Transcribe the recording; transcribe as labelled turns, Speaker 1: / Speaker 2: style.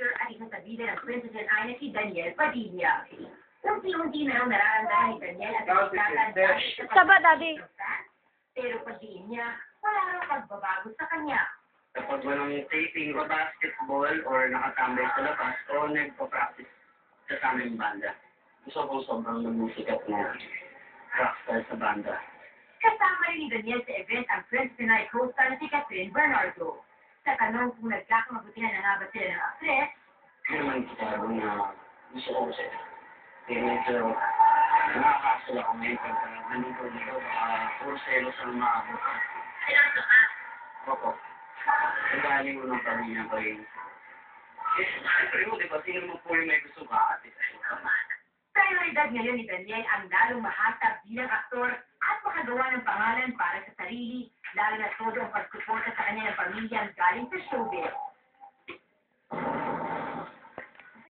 Speaker 1: actor at isa sa bida ng Princess and I na si Daniel Padilla. Unti-unti na raw nararamdaman ni Daniel at ang ikatan
Speaker 2: Saba, Daddy.
Speaker 1: pero pagdiin niya, wala raw pagbabago sa kanya.
Speaker 3: Kapag walang taping o basketball or nakatambay sa labas o nagpa-practice sa aming banda. Gusto ko sobrang namusikat na rockstar sa banda.
Speaker 1: Kasama rin ni Daniel sa event ang Princess and I co-star na si Catherine Bernardo. Sa tanong kung nagkakamabutihan na nga ba sila ng aktres,
Speaker 3: Hindi naman kitaro na gusto ko kasi. Kaya medyo nakakasala ako ngayon pagka nandito dito. Puro selos ang maabot.
Speaker 1: seryoso ka.
Speaker 3: Opo. Sagaling mo ng pamilya ko rin. Eh, siyempre mo, di ba? Sino mo po yung may gusto ka at
Speaker 1: Prioridad ngayon ni Daniel ang lalong mahatap bilang aktor at makagawa ng pangalan para sa sarili, lalo na todo ang pagsuporta sa kanya ng pamilyang galing sa showbiz.